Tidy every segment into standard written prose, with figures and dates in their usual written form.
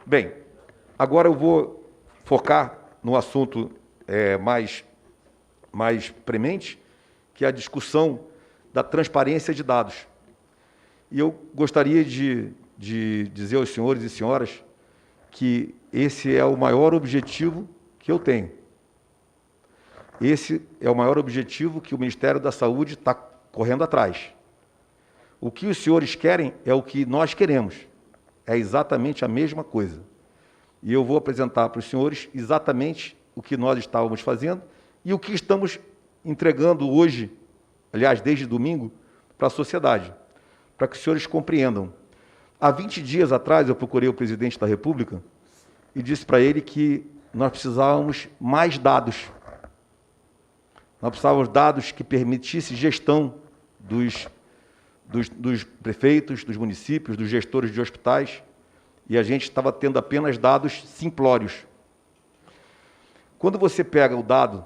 Bem, agora eu vou focar no assunto mais premente, que é a discussão da transparência de dados. E eu gostaria de dizer aos senhores e senhoras que esse é o maior objetivo que eu tenho. Esse é o maior objetivo que o Ministério da Saúde está correndo atrás. O que os senhores querem é o que nós queremos. É exatamente a mesma coisa. E eu vou apresentar para os senhores exatamente o que nós estávamos fazendo e o que estamos entregando hoje, aliás, desde domingo, para a sociedade, para que os senhores compreendam. Há 20 dias atrás, eu procurei o presidente da República e disse para ele que nós precisávamos mais dados. Nós precisávamos de dados que permitissem gestão dos prefeitos, dos municípios, dos gestores de hospitais, e a gente estava tendo apenas dados simplórios. Quando você pega o dado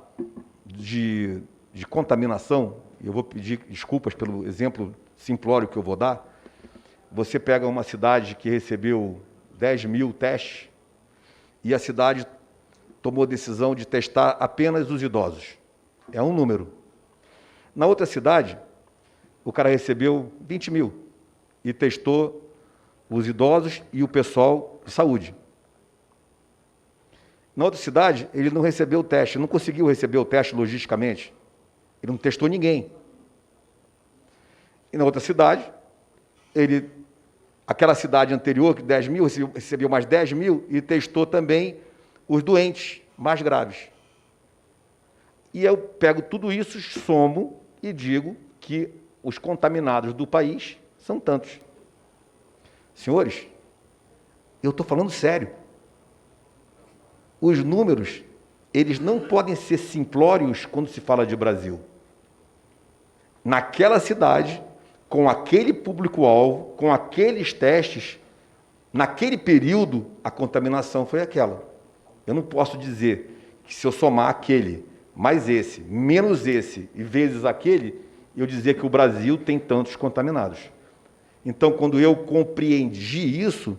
de contaminação, eu vou pedir desculpas pelo exemplo simplório que eu vou dar, você pega uma cidade que recebeu 10 mil testes e a cidade tomou a decisão de testar apenas os idosos. É um número. Na outra cidade, o cara recebeu 20 mil e testou os idosos e o pessoal de saúde. Na outra cidade, ele não recebeu o teste, não conseguiu receber o teste logisticamente. Ele não testou ninguém. E na outra cidade, aquela cidade anterior, que 10 mil, recebeu mais 10 mil e testou também os doentes mais graves. E eu pego tudo isso, somo e digo que os contaminados do país são tantos. Senhores, eu estou falando sério. Os números, eles não podem ser simplórios quando se fala de Brasil. Naquela cidade, com aquele público-alvo, com aqueles testes, naquele período, a contaminação foi aquela. Eu não posso dizer que se eu somar aquele, mais esse, menos esse e vezes aquele, eu dizer que o Brasil tem tantos contaminados. Então, quando eu compreendi isso,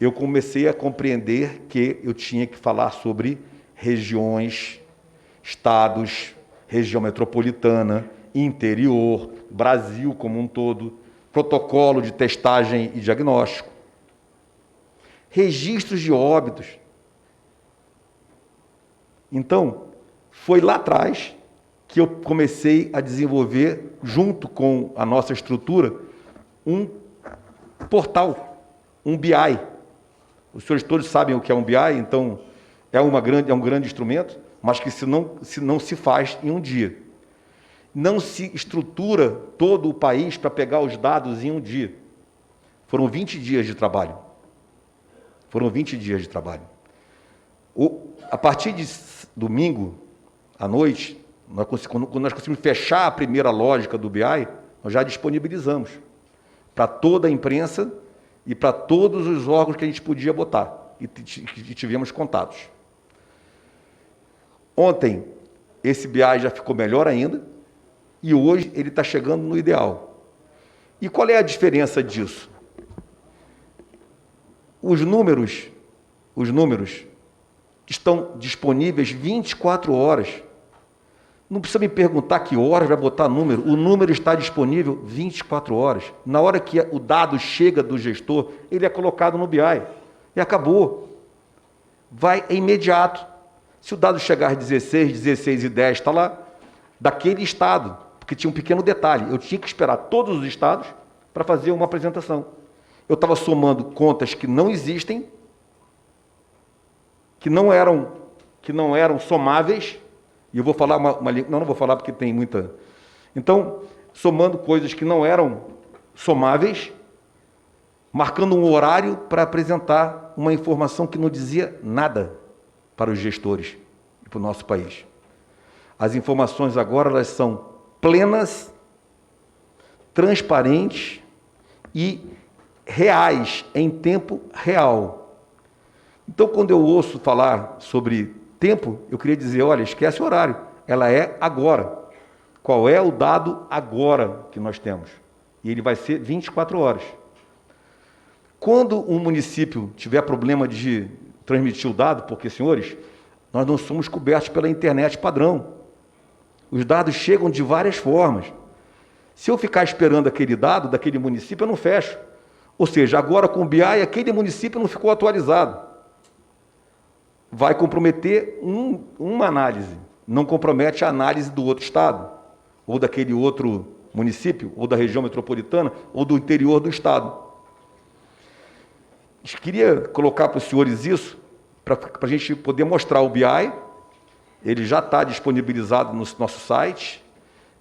eu comecei a compreender que eu tinha que falar sobre regiões, estados, região metropolitana, interior, Brasil como um todo, protocolo de testagem e diagnóstico, registros de óbitos. Então, foi lá atrás que eu comecei a desenvolver, junto com a nossa estrutura, um portal, um BI. Os senhores todos sabem o que é um BI, então é um grande instrumento, mas que não se faz em um dia. Não se estrutura todo o país para pegar os dados em um dia. Foram 20 dias de trabalho. Foram 20 dias de trabalho. A partir de domingo, à noite, quando nós conseguimos fechar a primeira lógica do BI, nós já disponibilizamos para toda a imprensa e para todos os órgãos que a gente podia botar, e tivemos contatos. Ontem, esse BI já ficou melhor ainda, e hoje ele está chegando no ideal. E qual é a diferença disso? Os números estão disponíveis 24 horas. Não precisa me perguntar que horas vai botar número. O número está disponível 24 horas. Na hora que o dado chega do gestor, ele é colocado no BI. E acabou. É imediato. Se o dado chegar às 16 e 10, está lá, daquele estado, porque tinha um pequeno detalhe. Eu tinha que esperar todos os estados para fazer uma apresentação. Eu estava somando contas que não existem, que não eram somáveis. E eu vou falar não vou falar porque tem muita... Então, somando coisas que não eram somáveis, marcando um horário para apresentar uma informação que não dizia nada para os gestores e para o nosso país. As informações agora elas são plenas, transparentes e reais, em tempo real. Então, quando eu ouço falar sobre tempo, eu queria dizer, olha, esquece o horário, ela é agora. Qual é o dado agora que nós temos? E ele vai ser 24 horas. Quando um município tiver problema de transmitir o dado, porque, senhores, nós não somos cobertos pela internet padrão. Os dados chegam de várias formas. Se eu ficar esperando aquele dado daquele município, eu não fecho. Ou seja, agora com o BI, aquele município não ficou atualizado. Vai comprometer uma análise, não compromete a análise do outro estado, ou daquele outro município, ou da região metropolitana, ou do interior do estado. Queria colocar para os senhores isso, para a gente poder mostrar o BI. Ele já está disponibilizado no nosso site,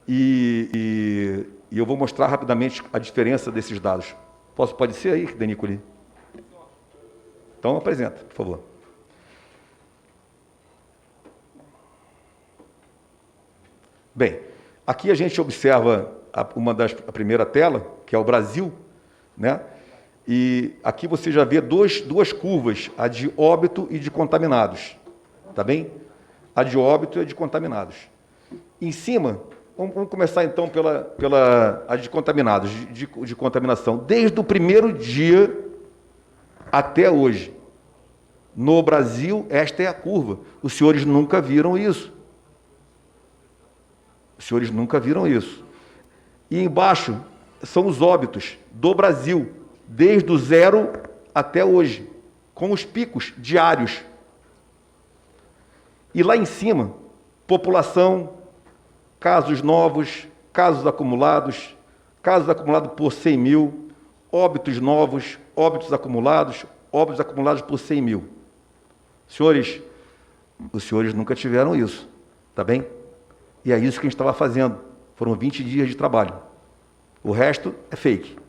e eu vou mostrar rapidamente a diferença desses dados. Pode ser aí, Denicoli? Então, apresenta, por favor. Bem, aqui a gente observa a primeira tela, que é o Brasil, né? E aqui você já vê duas curvas, a de óbito e de contaminados, tá bem? A de óbito e a de contaminados. Em cima, vamos começar então pela a de contaminados, de contaminação. Desde o primeiro dia até hoje, no Brasil, esta é a curva. Os senhores nunca viram isso. Os senhores nunca viram isso. E embaixo são os óbitos do Brasil, desde o 0 até hoje, com os picos diários. E lá em cima, população, casos novos, casos acumulados por 100 mil, óbitos novos, óbitos acumulados por 100 mil. Senhores, os senhores nunca tiveram isso, tá bem? E é isso que a gente estava fazendo. Foram 20 dias de trabalho. O resto é fake.